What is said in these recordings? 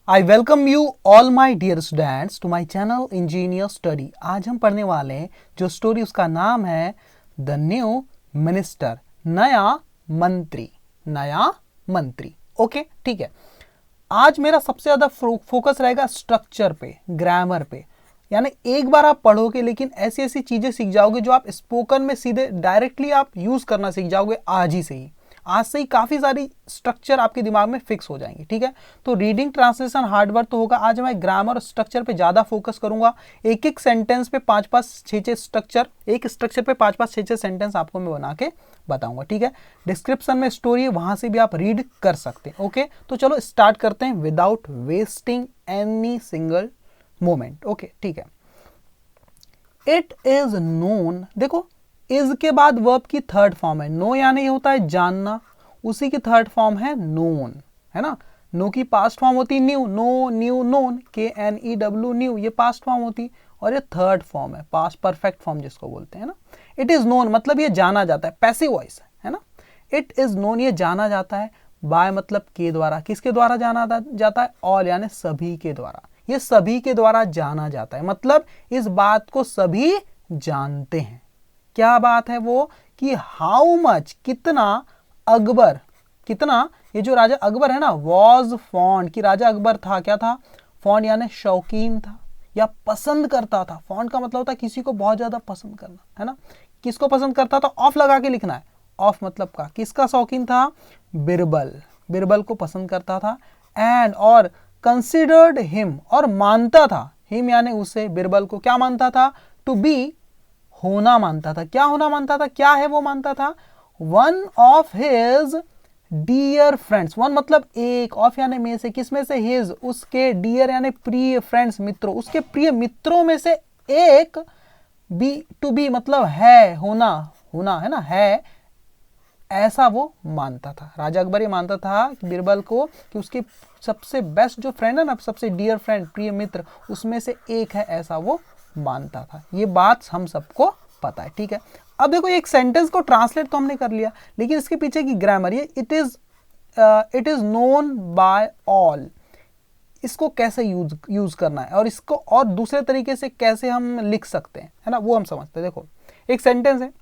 I welcome you all my dear students to my channel Engineer Study। आज हम पढ़ने वाले हैं जो स्टोरी, उसका नाम है द न्यू मिनिस्टर, नया मंत्री। नया मंत्री, ओके ठीक है। आज मेरा सबसे ज्यादा फोकस रहेगा स्ट्रक्चर पे, ग्रामर पे। यानी एक बार आप पढ़ोगे लेकिन ऐसी ऐसी चीजें सीख जाओगे जो आप स्पोकन में सीधे डायरेक्टली आप यूज करना सीख जाओगे आज ही से ही। आज से ही काफी सारी स्ट्रक्चर आपके दिमाग में फिक्स हो जाएंगे, ठीक है। तो रीडिंग, ट्रांसलेशन, हार्डवर्क तो होगा। आज मैं ग्रामर और स्ट्रक्चर पे ज्यादा फोकस करूंगा। एक एक सेंटेंस पे 5-5-6-6 स्ट्रक्चर, एक स्ट्रक्चर पे 5-5-6-6 सेंटेंस आपको मैं बना के बताऊंगा, ठीक है। डिस्क्रिप्शन में स्टोरी है, वहां से भी आप रीड कर सकते हैं, ओके। तो चलो स्टार्ट करते हैं without wasting any single moment, okay ठीक है। इट इज नोन, देखो इज के बाद वर्ब की थर्ड फॉर्म है नो, यानी ये होता है जानना, उसी की थर्ड फॉर्म है नोन, है ना। नो की पास्ट फॉर्म होती है knew, know knew known, KNEW knew, ये पास्ट फॉर्म होती, और ये थर्ड फॉर्म है पास्ट परफेक्ट फॉर्म जिसको बोलते हैं ना। इट इज नोन मतलब ये जाना जाता है, पैसिव वॉइस है ना। इट इज नोन ये जाना जाता है, बाय मतलब के द्वारा, किसके द्वारा जाना जाता है, ऑल यानी सभी के द्वारा, ये सभी के द्वारा जाना जाता है। मतलब इस बात को सभी जानते हैं। क्या बात है वो कि हाउ मच, कितना, अकबर, कितना, ये जो राजा अकबर है ना, वॉज फॉन्ड, कि राजा अकबर था, क्या था, फॉन्ड यानी शौकीन था या पसंद करता था। फॉन्ड का मतलब होता है किसी को बहुत ज्यादा पसंद करना, है ना। किसको पसंद करता था, ऑफ लगा के लिखना है, ऑफ मतलब का, किसका शौकीन था, बिरबल, बिरबल को पसंद करता था। एंड और कंसिडर्ड हिम, और मानता था, हिम यानी उसे, बिरबल को क्या मानता था, टू बी होना मानता था। क्या होना मानता था, क्या है वो मानता था, one of his dear friends, one मतलब एक, ऑफ यानी में से, किस में से, हिज उसके, डियर यानी प्रिय, फ्रेंड्स मित्रों, उसके प्रिय मित्रों में से एक, बी टू बी मतलब है, होना, होना है ना, है, ऐसा वो मानता था। राजा अकबर ये मानता था बिरबल को कि उसके सबसे बेस्ट जो फ्रेंड है ना, सबसे डियर फ्रेंड, प्रिय मित्र, उसमें से एक है, ऐसा वो मानता था। ये बात हम सबको पता है, ठीक है। अब देखो एक सेंटेंस को ट्रांसलेट तो हमने कर लिया, लेकिन इसके पीछे की ग्रामर, ये it is known by all, इसको कैसे यूज करना है और इसको और दूसरे तरीके से कैसे हम लिख सकते हैं, है ना, वो हम समझते हैं। देखो एक सेंटेंस है,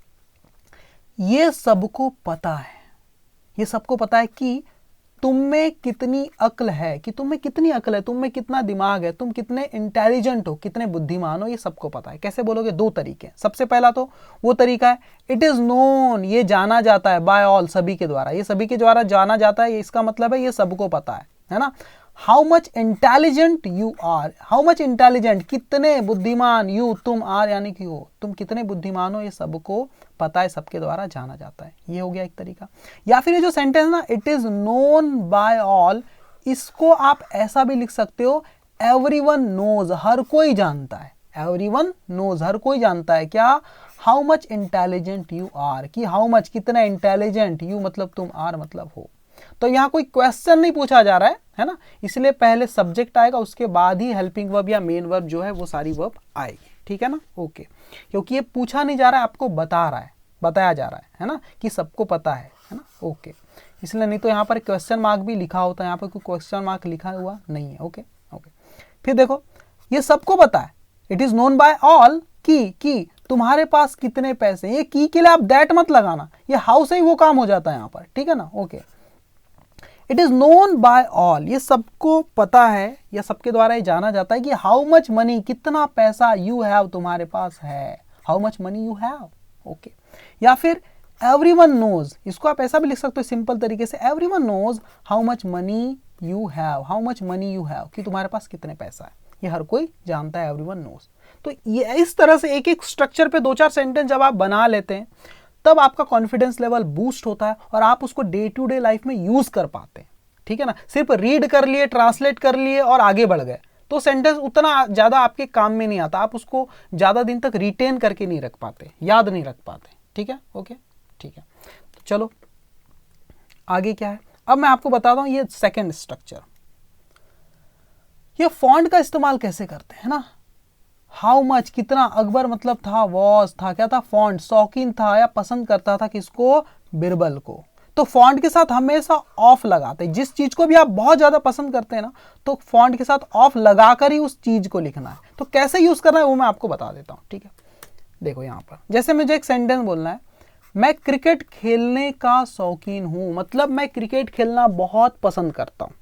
ये सबको पता है, ये सबको पता है कि तुम में कितनी अक्ल है, कि तुम में कितनी अक्ल है, तुम में कितना दिमाग है, तुम कितने इंटेलिजेंट हो, कितने बुद्धिमान हो, ये सबको पता है। कैसे बोलोगे, दो तरीके। सबसे पहला तो वो तरीका है, इट इज नोन, ये जाना जाता है, बाय ऑल, सभी के द्वारा, ये सभी के द्वारा जाना जाता है, इसका मतलब है ये सबको पता है ना। How much intelligent you are, how much intelligent कितने बुद्धिमान, यू तुम, आर यानी कि हो, तुम कितने बुद्धिमान हो, ये सबको पता है, सबके द्वारा जाना जाता है। ये हो गया एक तरीका। या फिर ये जो सेंटेंस ना, it is known by all, इसको आप ऐसा भी लिख सकते हो, एवरीवन नोज, हर कोई जानता है, एवरीवन नोज, हर कोई जानता है क्या, how much intelligent you are, कि हाउ मच कितना इंटेलिजेंट, यू मतलब तुम, आर मतलब हो। तो यहाँ कोई क्वेश्चन नहीं पूछा जा रहा है ना, इसलिए पहले सब्जेक्ट आएगा, उसके बाद ही हेल्पिंग वर्ब या मेन वर्ब जो है वो सारी वर्ब आएगी, ठीक है ना, ओके। क्योंकि ये पूछा नहीं जा रहा है, आपको बता रहा है, बताया जा रहा है ना, कि सबको पता है ना, ओके। इसलिए नहीं तो यहाँ पर क्वेश्चन मार्क भी लिखा होता है, यहाँ पर कोई क्वेश्चन मार्क लिखा हुआ नहीं है, ओके ओके। फिर देखो ये सबको पता है, it is known by all कि तुम्हारे पास कितने पैसे, ये की के लिए आप दैट मत लगाना, ये हाउ से ही वो काम हो जाता है यहाँ पर, ठीक है ना, okay. It is known by all, ये सबको पता है या सबके द्वारा ये जाना जाता है कि हाउ मच मनी, कितना पैसा, यू हैव तुम्हारे पास है, how much money you have, okay. या फिर एवरीवन नोज, इसको आप ऐसा भी लिख सकते हो सिंपल तरीके से, everyone knows how much money you have, how much money you have, कि तुम्हारे पास कितने पैसा है, ये हर कोई जानता है, एवरीवन नोज। तो ये इस तरह से एक एक स्ट्रक्चर पे 2-4 सेंटेंस जब आप बना लेते हैं, तब आपका कॉन्फिडेंस लेवल बूस्ट होता है और आप उसको डे टू डे लाइफ में यूज कर पाते हैं, ठीक है ना। सिर्फ रीड कर लिए, ट्रांसलेट कर लिए और आगे बढ़ गए तो सेंटेंस उतना ज्यादा आपके काम में नहीं आता, आप उसको ज्यादा दिन तक रिटेन करके नहीं रख पाते, याद नहीं रख पाते, ठीक है, ओके ठीक है। तो चलो आगे क्या है, अब मैं आपको बताता हूं ये सेकेंड स्ट्रक्चर, ये फॉन्ट का इस्तेमाल कैसे करते हैं ना। हाउ मच कितना, अकबर मतलब था, वॉज था, क्या था, फॉन्ट, शौकीन था या पसंद करता था किसको, बिरबल को। तो फॉन्ट के साथ हमेशा ऑफ लगाते हैं। जिस चीज को भी आप बहुत ज्यादा पसंद करते हैं ना, तो फॉन्ट के साथ ऑफ लगाकर ही उस चीज को लिखना है। तो कैसे यूज करना है वो मैं आपको बता देता हूं, ठीक है। देखो यहां पर जैसे मुझे एक सेंटेंस बोलना है, मैं क्रिकेट खेलने का शौकीन हूं, मतलब मैं क्रिकेट खेलना बहुत पसंद करता हूं।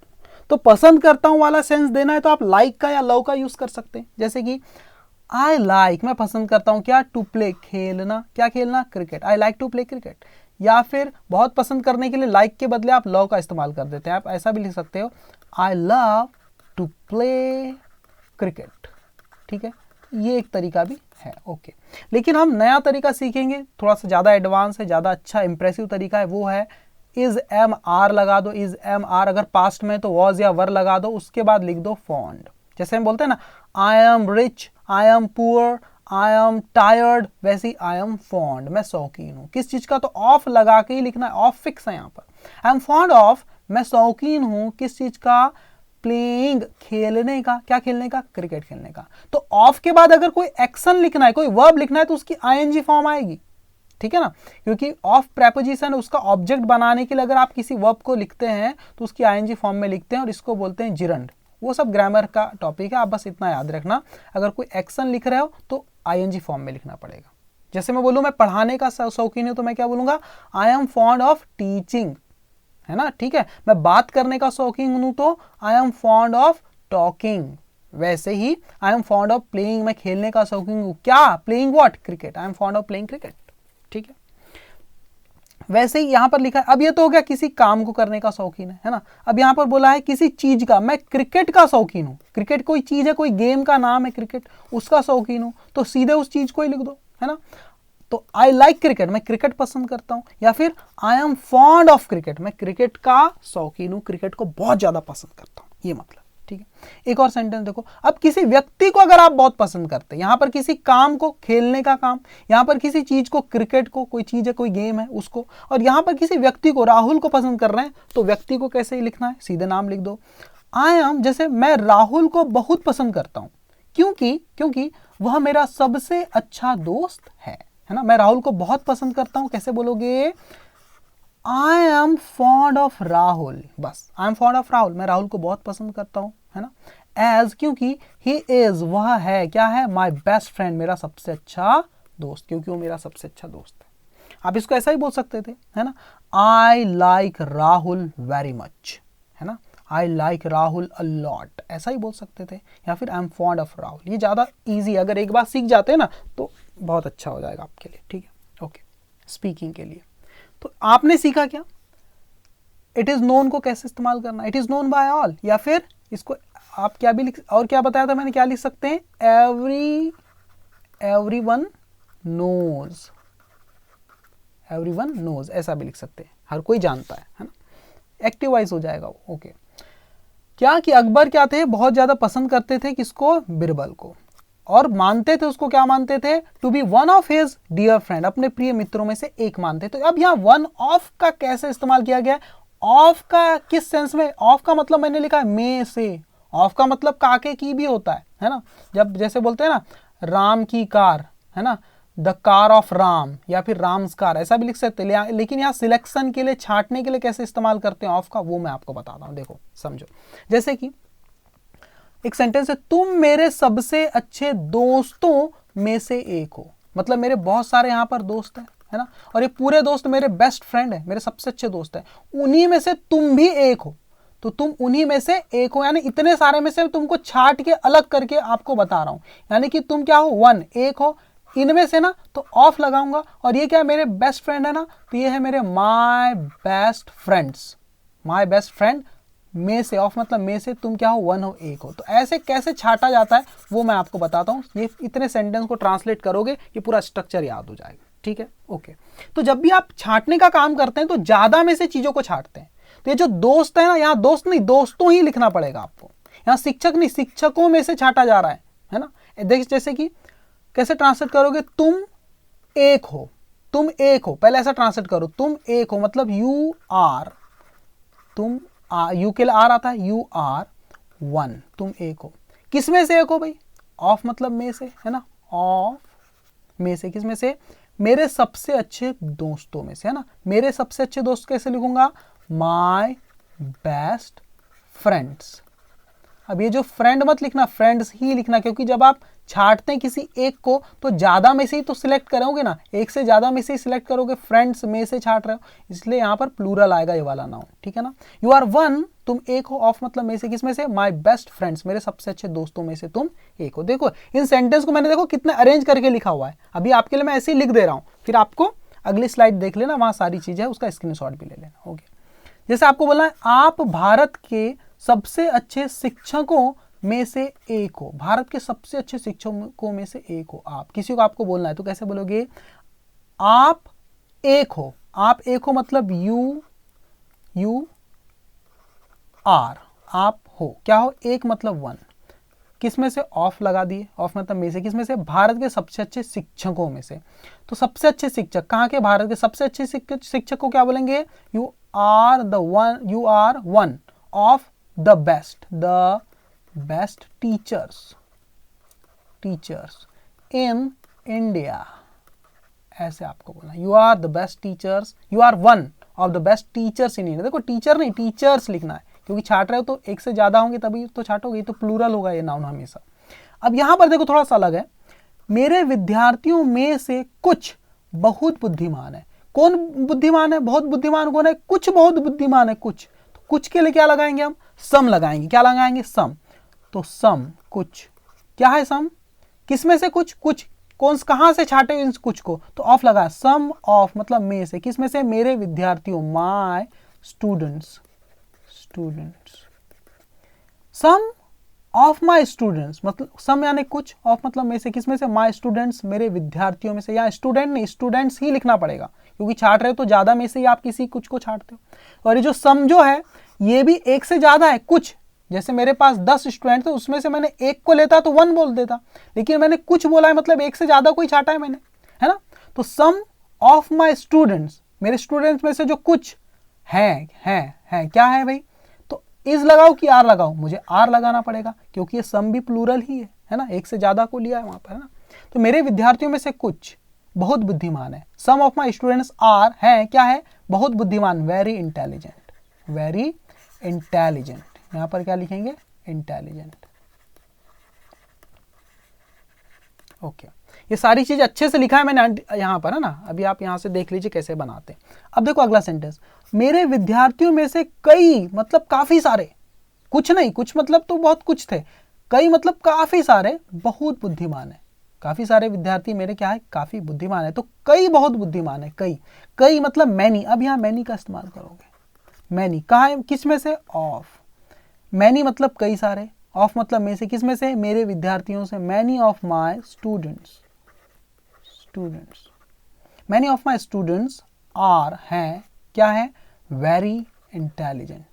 तो पसंद करता हूं वाला सेंस देना है तो आप लाइक का या लव का यूज कर सकते हैं। जैसे कि आई लाइक, मैं पसंद करता हूं क्या, टू प्ले, खेलना, क्या खेलना, cricket, I like to play cricket. या फिर बहुत पसंद करने के लिए लाइक के बदले आप लव का इस्तेमाल कर देते हैं। आप ऐसा भी लिख सकते हो, I love to play cricket, ठीक है। ये एक तरीका भी है, ओके। लेकिन हम नया तरीका सीखेंगे, थोड़ा सा ज़्यादा एडवांस है, ज़्यादा अच्छा इंप्रेसिव तरीका है, वो है इज एम आर लगा दो। इज एम आर अगर पास्ट में तो वॉज या वर लगा दो, उसके बाद लिख दो फॉन्ड। जैसे हम बोलते हैं ना, I am rich, I am poor, I am tired, वैसे ही आई एम फॉन्ड, मैं शौकीन हूँ। किस चीज़ का, तो ऑफ लगा के ही लिखना है, ऑफ फिक्स है यहाँ पर। आई एम फॉन्ड ऑफ, मैं शौकीन हूँ किस चीज़ का, प्लेइंग, खेलने का, क्या खेलने का, क्रिकेट खेलने का। तो ऑफ के बाद अगर कोई एक्शन लिखना है, कोई वर्ब लिखना है, तो उसकी आईएनजी फॉर्म आएगी, ठीक है ना। क्योंकि ऑफ प्रेपोजिशन उसका ऑब्जेक्ट बनाने के लिए अगर आप किसी वर्ब को लिखते हैं तो उसकी आईएनजी फॉर्म में लिखते हैं, और इसको बोलते हैं जिरंड। वो सब ग्रामर का टॉपिक है, आप बस इतना याद रखना, अगर कोई एक्शन लिख रहे हो तो आईएनजी फॉर्म में लिखना पड़ेगा। जैसे मैं बोलूँ मैं पढ़ाने का शौकीन हूँ, तो मैं क्या बोलूँगा, आई एम फॉन्ड ऑफ टीचिंग, है ना, ठीक है। मैं बात करने का शौकीन हूं तो I am fond of talking. वैसे ही I am fond of playing, मैं खेलने का शौकीन हूं, क्या, playing what, cricket, I am fond of playing cricket, ठीक है। वैसे ही यहां पर लिखा है, अब ये तो हो गया किसी काम को करने का शौकीन है ना। अब यहां पर बोला है किसी चीज का, मैं क्रिकेट का शौकीन हूं। क्रिकेट कोई चीज है, कोई गेम का नाम है क्रिकेट, उसका शौकीन हूं, तो सीधे उस चीज को ही लिख दो, है ना। तो आई लाइक क्रिकेट, मैं क्रिकेट पसंद करता हूं। या फिर आई एम फॉन्ड ऑफ क्रिकेट, मैं क्रिकेट का शौकीन हूं, क्रिकेट को बहुत ज्यादा पसंद करता हूं, ये मतलब, ठीक है। एक और सेंटेंस देखो, अब किसी व्यक्ति को अगर आप बहुत पसंद करते हैं, यहां पर किसी काम को, खेलने का काम, यहां पर किसी चीज को, क्रिकेट को, कोई चीज है, कोई गेम है उसको, और यहां पर किसी व्यक्ति को, राहुल को पसंद कर रहे हैं, तो व्यक्ति को कैसे लिखना है, सीधे नाम लिख दो। आई एम, जैसे मैं राहुल को बहुत पसंद करता हूं, क्योंकि वह मेरा सबसे अच्छा दोस्त है ना। मैं राहुल को बहुत पसंद करता हूं, कैसे बोलोगे, I am fond of Rahul, बस I am fond of Rahul, मैं राहुल को बहुत पसंद करता हूं, है ना। एज, क्योंकि ही इज, वह है, क्या है, माई बेस्ट फ्रेंड, मेरा सबसे अच्छा दोस्त, क्योंकि वो मेरा सबसे अच्छा दोस्त है। आप इसको ऐसा ही बोल सकते थे, है ना, I like Rahul very much, है ना, I like Rahul a lot, ऐसा ही बोल सकते थे। या फिर आई एम फॉन्ड ऑफ राहुल, ये ज़्यादा ईजी, अगर एक बार सीख जाते हैं ना तो बहुत अच्छा हो जाएगा आपके लिए, ठीक है, ओके। स्पीकिंग के लिए तो आपने सीखा क्या, इट इज़ नोन को कैसे इस्तेमाल करना, it is known by all, या फिर इसको आप क्या भी लिख, और क्या बताया था मैंने, क्या लिख सकते हैं, एवरीवन नोज, एवरीवन नोज, ऐसा भी लिख सकते हैं, हर कोई जानता है ना, एक्टिव वॉइस हो जाएगा वो, ओके। क्या कि अकबर क्या थे, बहुत ज़्यादा पसंद करते थे किसको, बिरबल को, और मानते थे उसको, क्या मानते थे, to be one of his dear friend, अपने प्रिय मित्रों में से एक मानते। तो अब यहाँ वन ऑफ का कैसे इस्तेमाल किया गया, ऑफ का किस सेंस में, ऑफ का मतलब मैंने लिखा है में से, ऑफ का मतलब काके की भी होता है ना। जब जैसे बोलते हैं ना, राम की कार, है ना, द कार ऑफ राम, या फिर राम्स कार, ऐसा भी लिख सकते हैं। लेकिन यहाँ सिलेक्शन के लिए, छांटने के लिए कैसे इस्तेमाल करते हैं ऑफ का, वो मैं आपको बताता हूँ, देखो समझो। जैसे कि एक सेंटेंस है, तुम मेरे सबसे अच्छे दोस्तों में से एक हो, मतलब मेरे बहुत सारे यहाँ पर दोस्त हैं, है ना, और ये पूरे दोस्त मेरे बेस्ट फ्रेंड है, मेरे सबसे अच्छे दोस्त हैं, उन्हीं में से तुम भी एक हो, तो तुम उन्हीं में से एक हो, यानी इतने सारे में से तुमको छांट के अलग करके आपको बता रहा हूं, यानी कि तुम क्या हो, वन, एक हो, इनमें से ना तो ऑफ लगाऊंगा, और ये क्या है, मेरे बेस्ट फ्रेंड है ना, तो ये है मेरे my best friends, my best friend में से, ऑफ मतलब में से तुम क्या हो, वन हो, एक हो। तो ऐसे कैसे छाटा जाता है वो मैं आपको बताता हूँ, ये इतने सेंटेंस को ट्रांसलेट करोगे ये पूरा स्ट्रक्चर याद हो जाएगा, ठीक है, ओके। तो जब भी आप छांटने का काम करते हैं तो ज्यादा में से चीजों को छांटते हैं। तो ये जो दोस्त है ना, यहाँ दोस्त नहीं, दोस्तों ही लिखना पड़ेगा आपको, यहाँ शिक्षक नहीं, शिक्षकों में से छाटा जा रहा है ना। देख जैसे कि कैसे ट्रांसलेट करोगे, तुम एक हो, तुम एक हो, पहले ऐसा ट्रांसलेट करो, तुम एक हो मतलब यू आर, तुम यू के लिए आर आता है, यू आर वन, तुम एक हो, किस में से एक हो भाई, ऑफ मतलब में से, है ना, ऑफ में से, किस में से, मेरे सबसे अच्छे दोस्तों में से, है ना। मेरे सबसे अच्छे दोस्त कैसे लिखूंगा, माय बेस्ट फ्रेंड्स। अब ये जो फ्रेंड मत लिखना, फ्रेंड्स ही लिखना, क्योंकि जब आप छांटते हैं किसी एक को तो ज्यादा में से ही तो सिलेक्ट करोगे ना, एक से ज्यादा में से ही सिलेक्ट करोगे, फ्रेंड्स में से छांट रहे हो, इसलिए यहां पर प्लूरल आएगा ये वाला नाउन, ठीक है ना। यू आर वन, तुम एक हो, ऑफ मतलब में से, किस में से, माय बेस्ट फ्रेंड्स, मेरे सबसे अच्छे दोस्तों में से तुम एक हो। देखो इन सेंटेंस को मैंने देखो कितने अरेंज करके लिखा हुआ है, अभी आपके लिए मैं ऐसे ही लिख दे रहा हूं, फिर आपको अगली स्लाइड देख लेना, वहां सारी चीजें, उसका स्क्रीनशॉट भी ले लेना। ओके, जैसे आपको बोला है आप भारत के सबसे अच्छे शिक्षकों में से एक हो, भारत के सबसे अच्छे शिक्षकों में से एक हो आप, किसी को आपको बोलना है तो कैसे बोलोगे, आप एक हो। आप एक हो मतलब यू आर, आप हो, क्या हो, एक मतलब वन, किस में से, ऑफ लगा दिए, ऑफ मतलब में से, किस में से, भारत के सबसे अच्छे शिक्षकों में से। तो सबसे अच्छे शिक्षक कहाँ के, भारत के सबसे अच्छे शिक्षक को क्या बोलेंगे, you are one of the best teachers in India, ऐसे आपको बोलना, you are the best teachers, you are one of the best teachers in India. देखो टीचर नहीं, टीचर्स लिखना है, क्योंकि छाट रहे हो तो एक से ज्यादा होंगे तभी तो छाटोगे, तो प्लूरल होगा ये नाउन हमेशा। अब यहां पर देखो थोड़ा सा अलग है, मेरे विद्यार्थियों में से कुछ बहुत बुद्धिमान है। कौन बुद्धिमान है, बहुत बुद्धिमान कौन है, कुछ बहुत बुद्धिमान है, कुछ, तो कुछ के लिए क्या लगाएंगे हम, सम लगाएंगे, क्या लगाएंगे, सम। तो सम, कुछ, क्या है सम, किस में से कुछ, कौन कहां से छाटे इन कुछ को, तो ऑफ लगा, सम ऑफ मतलब में से, किस में से, मेरे विद्यार्थियों, my students, some of my students, मतलब सम यानी कुछ, ऑफ मतलब में से, किस में से, माई स्टूडेंट्स, मेरे विद्यार्थियों में से, या स्टूडेंट नहीं, स्टूडेंट्स ही लिखना पड़ेगा, क्योंकि छाट रहे हो तो ज्यादा में से ही आप किसी कुछ को छाटते हो। और ये जो सम जो है ये भी एक से ज्यादा है, कुछ, जैसे मेरे पास 10 स्टूडेंट थे, उसमें से मैंने एक को लेता तो वन बोल देता, लेकिन मैंने कुछ बोला है मतलब एक से ज्यादा कोई छाटा है मैंने, है ना। तो सम ऑफ माई स्टूडेंट्स, मेरे स्टूडेंट्स में से जो कुछ हैं, क्या है भाई, तो इज लगाओ कि आर लगाओ, मुझे आर लगाना पड़ेगा, क्योंकि ये सम भी प्लूरल ही है ना, एक से ज्यादा को लिया है वहां पर, है ना। तो मेरे विद्यार्थियों में से कुछ बहुत बुद्धिमान है, सम ऑफ माई स्टूडेंट्स आर, है क्या है, बहुत बुद्धिमान, वेरी इंटेलिजेंट, यहां पर क्या लिखेंगे, इंटेलिजेंट। ओके, ये सारी चीज अच्छे से लिखा है मैंने यहां पर, है ना। अभी आप यहां से देख लीजिए कैसे बनाते हैं। अब देखो अगला सेंटेंस, मेरे विद्यार्थियों में से कई मतलब काफी सारे, कुछ नहीं, कुछ मतलब तो बहुत कुछ थे, कई मतलब काफी सारे बहुत बुद्धिमान है, काफी सारे विद्यार्थी मेरे क्या है, काफी बुद्धिमान है, तो कई बहुत बुद्धिमान है, कई मतलब मैनी, अब यहां मैनी का इस्तेमाल करोगे, मैनी कहाँ है, किस में से, ऑफ, मैनी मतलब कई सारे, ऑफ मतलब में से, किस में से, मेरे विद्यार्थियों से, many of my students, many of my students are, हैं क्या है, वेरी इंटेलिजेंट।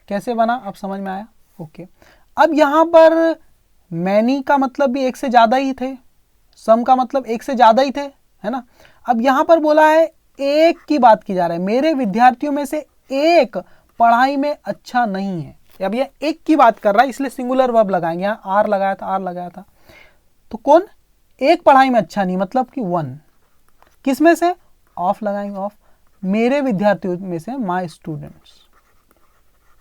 कैसे बना, अब समझ में आया। ओके, अब यहां पर मैनी का मतलब भी एक से ज्यादा ही थे, सम का मतलब एक से ज्यादा ही थे, है ना। अब यहां पर बोला है एक की बात की जा रहा है, मेरे विद्यार्थियों में से एक पढ़ाई में अच्छा नहीं है, अब ये एक की बात कर रहा है, इसलिए सिंगुलर वर्ब लगाएंगे, यहां आर लगाया था, तो कौन, एक पढ़ाई में अच्छा नहीं मतलब कि वन, किस में से, ऑफ लगाएंगे, ऑफ, मेरे विद्यार्थियों में से, माय स्टूडेंट्स।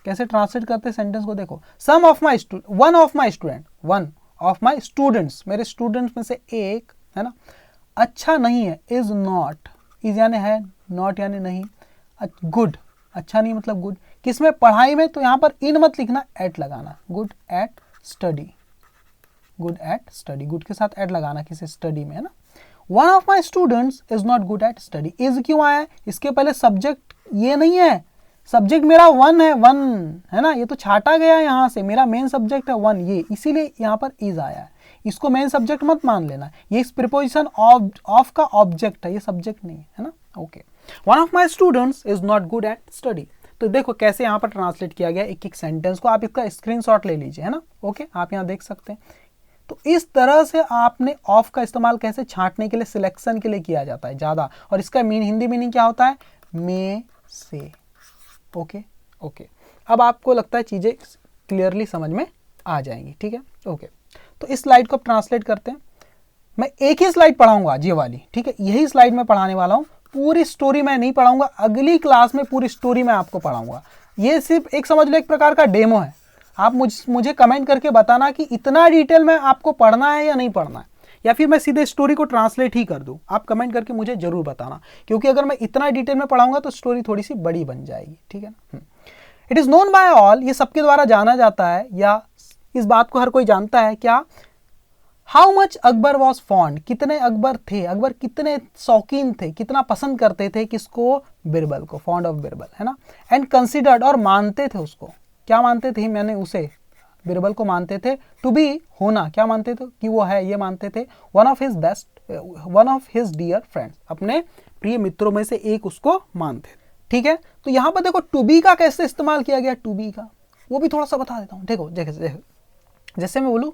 कैसे ट्रांसलेट करते सेंटेंस को देखो, वन ऑफ माई स्टूडेंट्स, मेरे स्टूडेंट्स में से एक, है ना, अच्छा नहीं है, इज नॉट, इज यानी है, नॉट यानी नहीं, गुड, अच्छा नहीं मतलब गुड, किसमें, पढ़ाई में, तो यहां पर इन मत लिखना, एट लगाना, गुड एट स्टडी, गुड के साथ एट लगाना किसी स्टडी में, है ना। One of my students is not good at study, is क्यों आया है, इसके पहले सब्जेक्ट ये नहीं है, सब्जेक्ट मेरा वन है ना, ये तो छाटा गया यहां से, मेरा मेन सब्जेक्ट है वन, ये इसीलिए यहां पर इज आया है, इसको मेन सब्जेक्ट मत मान लेना, ये इस प्रीपोजिशन ऑफ का ऑब्जेक्ट है, ये सब्जेक्ट नहीं है ना। Okay, one of my students is not good at study, तो देखो कैसे यहाँ पर ट्रांसलेट किया गया एक सेंटेंस को, आप इसका स्क्रीनशॉट ले लीजिए, है ना। ओके, आप यहाँ देख सकते हैं। तो इस तरह से आपने ऑफ का इस्तेमाल कैसे छांटने के लिए, सिलेक्शन के लिए किया जाता है ज्यादा, और इसका हिंदी मीनिंग क्या होता है, में से। ओके, अब आपको लगता है चीजें क्लियरली समझ में आ जाएंगी, ठीक है। ओके, तो इस स्लाइड को ट्रांसलेट करते हैं। मैं एक ही स्लाइड पढ़ाऊंगा आज, ये वाली, ठीक है, यही स्लाइड में पढ़ाने वाला हूं। पूरी स्टोरी मैं नहीं पढ़ाऊंगा, अगली क्लास में पूरी स्टोरी मैं आपको पढ़ाऊंगा। ये सिर्फ एक समझ लो एक प्रकार का डेमो है। आप मुझे कमेंट करके बताना कि इतना डिटेल में आपको पढ़ना है या नहीं पढ़ना है, या फिर मैं सीधे स्टोरी को ट्रांसलेट ही कर दूं। आप कमेंट करके मुझे जरूर बताना, क्योंकि अगर मैं इतना डिटेल में पढ़ाऊंगा तो स्टोरी थोड़ी सी बड़ी बन जाएगी, ठीक है ना। It is known by all, ये सबके द्वारा जाना जाता है, या इस बात को हर कोई जानता है क्या, how much Akbar was fond, कितने अकबर थे, अकबर कितने शौकीन थे, कितना पसंद करते थे किसको, बिरबल को, फॉन्ड ऑफ बिरबल, है ना। एंड कंसिडर्ड, और मानते थे उसको, क्या मानते थे, मैंने उसे बिरबल को मानते थे, टू बी, होना, क्या मानते थे कि वो है, ये मानते थे, one of his dear friends, अपने प्रिय मित्रों में से एक उसको मानते थे, ठीक है। तो यहां पर देखो टू बी का कैसे इस्तेमाल किया गया, टू बी का वो भी थोड़ा सा बता देता हूं। देखो जैसे मैं बोलूं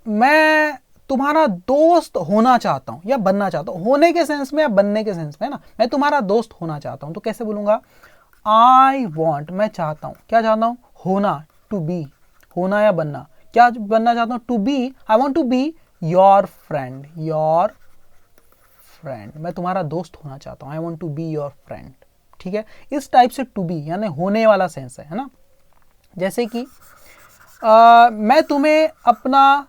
मैं तुम्हारा दोस्त होना चाहता हूं या बनना चाहता हूं, होने के सेंस में या बनने के सेंस में, है ना। मैं तुम्हारा दोस्त होना चाहता हूं तो कैसे बोलूंगा, आई वॉन्ट, मैं चाहता हूं, क्या चाहता हूं, होना, टू बी, होना या बनना, क्या बनना चाहता हूं, to be, I want to be your friend, मैं तुम्हारा दोस्त होना चाहता हूं, I want to be your friend, ठीक है। इस टाइप से टू बी यानी होने वाला सेंस है ना। जैसे कि मैं तुम्हें अपना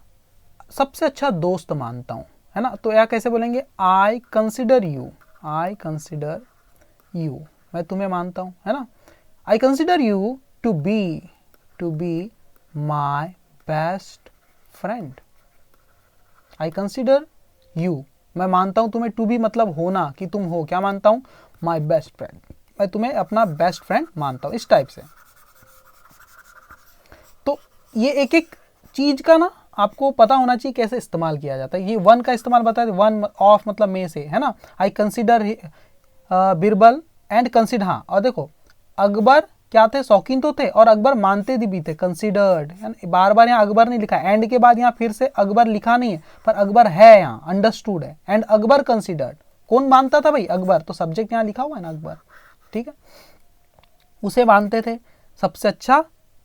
सबसे अच्छा दोस्त मानता हूं, है ना। तो यह कैसे बोलेंगे, आई कंसिडर यू, मैं तुम्हें मानता हूं, है ना। I consider you to be my best friend, I consider you, मैं मानता हूं तुम्हें, टू बी मतलब होना, कि तुम हो, क्या मानता हूं, माई बेस्ट फ्रेंड, मैं तुम्हें अपना बेस्ट फ्रेंड मानता हूं, इस टाइप से। तो ये एक एक चीज का ना आपको पता होना चाहिए कैसे इस्तेमाल किया जाता है। ये वन का इस्तेमाल बताया, वन ऑफ मतलब में से, है ना। I consider Birbal and consider, हाँ, और देखो अकबर क्या थे, शौकीन तो थे, और अकबर मानते भी थे, कंसिडर्ड, बार बार यहाँ अकबर नहीं लिखा, एंड के बाद यहाँ फिर से अकबर लिखा नहीं है, पर अकबर है यहाँ, अंडरस्टूड है, एंड अकबर कंसिडर्ड, कौन मानता था भाई, अकबर, तो सब्जेक्ट यहाँ लिखा हुआ है ना, अकबर, ठीक है, उसे मानते थे, सबसे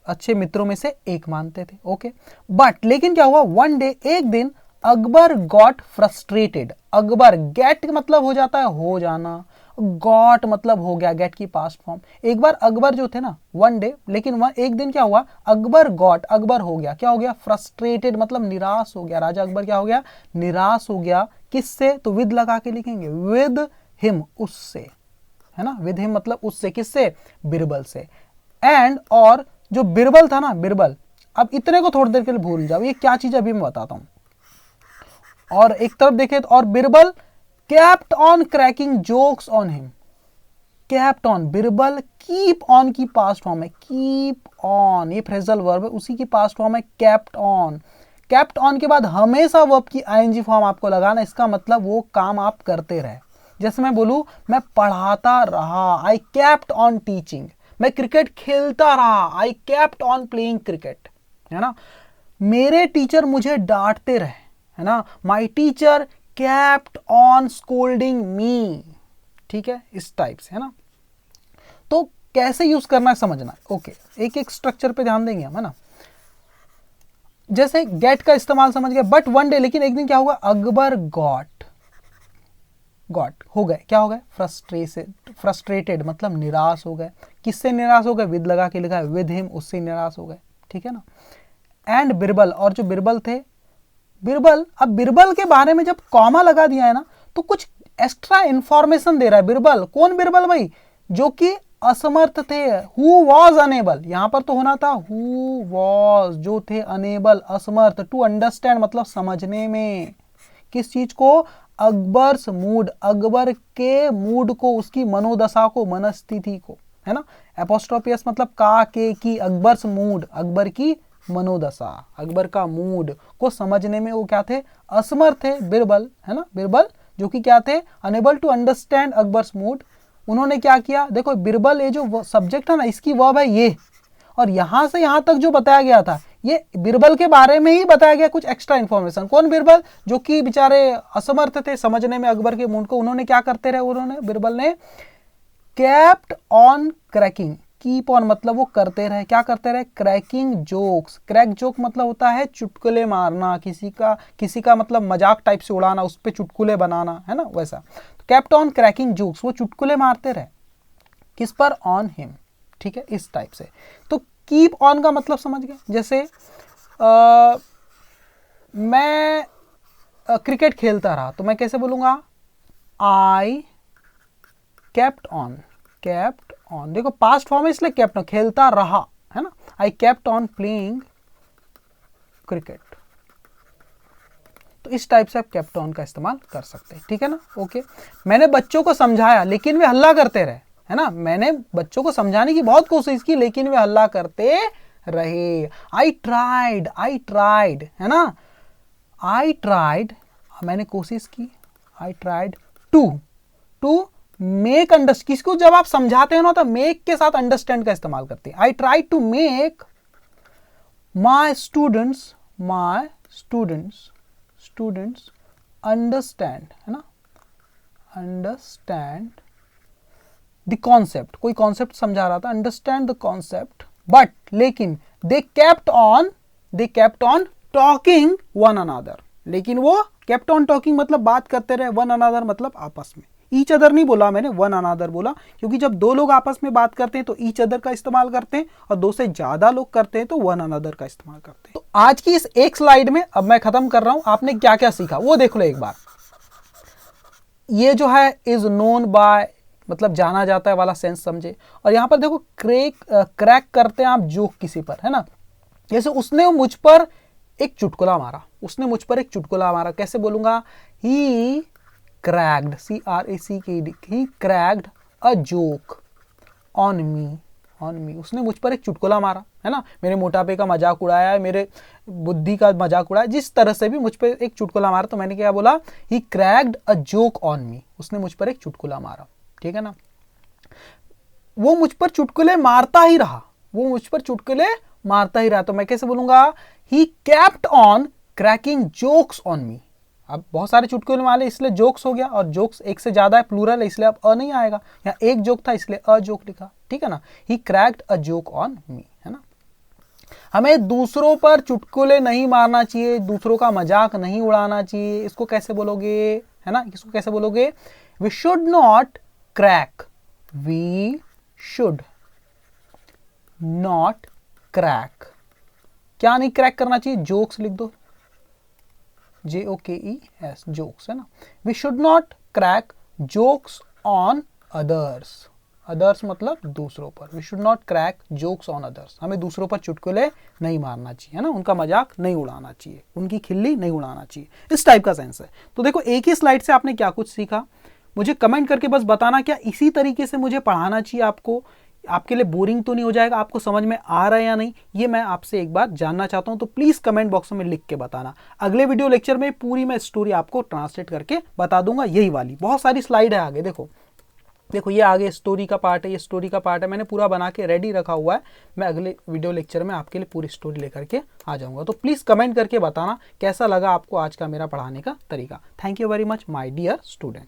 अच्छे मित्रों में से एक मानते थे, ओके। बट लेकिन क्या हुआ, वन डे, एक दिन, Akbar got frustrated, Akbar, get मतलब हो जाता है हो जाना, गॉट मतलब हो गया, गेट की पास्ट फॉर्म। एक बार अकबर जो थे ना, वन डे, लेकिन एक दिन क्या हुआ, अकबर गॉट, अकबर हो गया, क्या हो गया, फ्रस्ट्रेटेड मतलब निराश हो गया, राजा अकबर क्या हो गया, निराश हो गया, किससे, तो विद लगा के लिखेंगे, विद हिम, उससे, है ना, विद हिम मतलब उससे, किससे, बिरबल से। एंड, और जो बिरबल था ना, बिरबल, अब इतने को थोड़ी देर के लिए भूल जाओ, ये क्या चीज अभी मैं बताता हूं। और एक तरफ देखे तो, और Birbal kept on cracking jokes on him, kept on, Birbal keep on की पास्ट फॉर्म है, कीप ऑन, ये फ्रेजल वर्ब है, उसी की पास्ट फॉर्म है केप्ट ऑन। केप्ट ऑन के बाद हमेशा वर्ब की आईएनजी फॉर्म आपको लगाना, इसका मतलब वो काम आप करते रहे। जैसे मैं बोलूं मैं पढ़ाता रहा, आई केप्ट ऑन टीचिंग, मैं क्रिकेट खेलता रहा, I kept on playing cricket, है ना। मेरे टीचर मुझे डांटते रहे, है ना, my teacher kept on scolding me, ठीक है, इस टाइप से, है ना। तो कैसे यूज करना है समझना, ओके, एक एक स्ट्रक्चर पे ध्यान देंगे हम, है ना। जैसे गेट का इस्तेमाल समझ गए, बट वन डे, लेकिन एक दिन क्या हुआ, अकबर गॉट हो गए, क्या हो गए, फ्रस्ट्रेटेड मतलब निराश हो गए, किससे निराश हो गए, विद लगा के लिखा है, विद हिम, उससे निराश हो गए, ठीक है ना। एंड बिरबल, और जो बिरबल थे, बिरबल, अब बिरबल के बारे में जब कॉमा लगा दिया है ना, तो कुछ एक्स्ट्रा इंफॉर्मेशन दे रहा है। बिरबल, कौन बिरबल भाई, जो कि असमर्थ थे, हु वॉज अनेबल, यहां पर तो होना था हु वॉज, जो थे, अनेबल असमर्थ, टू अंडरस्टैंड मतलब समझने में, किस चीज को, अकबर्स मूड, अकबर के मूड को, उसकी मनोदशा को, मनस्थिति को, है ना। एपोस्ट्रोफियस मतलब का, के, की, अकबर्स मूड, अकबर की मनोदशा, अकबर का मूड को समझने में वो क्या थे, असमर्थ थे, बिरबल, है ना, बिरबल जो कि क्या थे, unable to understand Akbar's mood. उन्होंने क्या किया, देखो बिरबल, ये जो सब्जेक्ट है ना, इसकी वर्ब है ये, और यहां से यहां तक जो बताया गया था, ये बिरबल के बारे में ही बताया गया, कुछ एक्स्ट्रा इंफॉर्मेशन। कौन बिरबल, जो कि बेचारे असमर्थ थे समझने में अकबर के मूड को, उन्होंने क्या करते रहे, उन्होंने, बिरबल ने kept on cracking, keep on मतलब वो करते रहे, क्या करते रहे, क्रैकिंग जोक्स। क्रैक जोक मतलब होता है चुटकुले मारना, किसी का मतलब मजाक टाइप से उड़ाना, उस पर चुटकुले बनाना, है ना, वैसा। तो केप्ट ऑन क्रैकिंग जोक्स, वो चुटकुले मारते रहे, किस पर, ऑन हिम, ठीक है, इस टाइप से। तो कीप ऑन का मतलब समझ गए, जैसे मैं क्रिकेट खेलता रहा तो मैं कैसे बोलूँगा, आई केप्ट ऑन। केप्ट ऑन, देखो पास्ट फॉर्म है इसलिए केप्ट ऑन, खेलता रहा, है ना, आई केप्ट ऑन प्लेइंग क्रिकेट। तो इस टाइप से आप केप्ट ऑन का इस्तेमाल कर सकते हैं, ठीक है ना, ओके। मैंने बच्चों को समझाया लेकिन वे हल्ला करते रहे, है ना, मैंने बच्चों को समझाने की बहुत कोशिश की लेकिन वे हल्ला करते रहे। आई ट्राइड, है ना, आई ट्राइड, मैंने कोशिश की, I tried to make understand, किसको जब आप समझाते हैं ना तो मेक के साथ अंडरस्टैंड का इस्तेमाल करते हैं। I try to make my students understand, है ना, अंडरस्टैंड द कॉन्सेप्ट, कोई कॉन्सेप्ट समझा रहा था, अंडरस्टैंड द कॉन्सेप्ट, बट लेकिन they kept on talking one another, लेकिन वो केप्ट ऑन टॉकिंग मतलब बात करते रहे, वन अनदर मतलब आपस में, ईच अदर नहीं बोला मैंने, वन अनदर बोला, क्योंकि जब दो लोग आपस में बात करते हैं तो ईच अदर का इस्तेमाल करते हैं, और दो से ज्यादा लोग करते हैं तो वन अनदर का इस्तेमाल करते हैं। तो आज की इस एक स्लाइड में अब मैं खत्म कर रहा हूं, आपने क्या क्या सीखा वो देख लो एक बार। ये जो है इज नोन बाय मतलब जाना जाता है वाला सेंस समझे, और यहां पर देखो क्रैक करते हैं आप जोक किसी पर, है ना, जैसे उसने मुझ पर एक चुटकुला मारा, कैसे बोलूंगा, he cracked, CRACKD, he cracked a joke on me, उसने मुझ पर एक चुटकुला मारा, है ना, मेरे मोटापे का मजाक उड़ाया, मेरे बुद्धि का मजाक उड़ाया, जिस तरह से भी मुझ पर एक चुटकुला मारा, तो मैंने क्या बोला, he cracked a joke on me, उसने मुझ पर एक चुटकुला मारा, ठीक है ना। वो मुझ पर चुटकुले मारता ही रहा, तो मैं कैसे बोलूंगा, he kept on cracking jokes on me. अब बहुत सारे चुटकुले मारे इसलिए जोक्स हो गया, और जोक्स एक से ज्यादा है, प्लूरल है, इसलिए अब अ नहीं आएगा, यहाँ एक जोक था इसलिए अ जोक लिखा, ठीक है ना, he cracked a joke on me, है ना। हमें दूसरों पर चुटकुले नहीं मारना चाहिए, दूसरों का मजाक नहीं उड़ाना चाहिए, इसको कैसे बोलोगे, है ना, इसको कैसे बोलोगे, we should not crack, we should not crack, क्या नहीं क्रैक करना चाहिए, जोक्स लिख दो, JOKES, जोक्स, है ना, we should not crack jokes on others मतलब दूसरों पर, we should not crack jokes on others, हमें दूसरों पर चुटकुले नहीं मारना चाहिए, है ना, उनका मजाक नहीं उड़ाना चाहिए, उनकी खिल्ली नहीं उड़ाना चाहिए, इस टाइप का सेंस है। तो देखो एक ही स्लाइड से आपने क्या कुछ सीखा, मुझे कमेंट करके बस बताना, क्या इसी तरीके से मुझे पढ़ाना चाहिए आपको, आपके लिए बोरिंग तो नहीं हो जाएगा, आपको समझ में आ रहा है या नहीं, ये मैं आपसे एक बार जानना चाहता हूं, तो प्लीज कमेंट बॉक्स में लिख के बताना। अगले वीडियो लेक्चर में पूरी मैं स्टोरी आपको ट्रांसलेट करके बता दूंगा, यही वाली बहुत सारी स्लाइड है आगे, देखो ये आगे स्टोरी का पार्ट है, ये स्टोरी का पार्ट है, मैंने पूरा बना के रेडी रखा हुआ है, मैं अगले वीडियो लेक्चर में आपके लिए पूरी स्टोरी लेकर के आ जाऊंगा। तो प्लीज कमेंट करके बताना कैसा लगा आपको आज का मेरा पढ़ाने का तरीका। Thank you very much my dear student.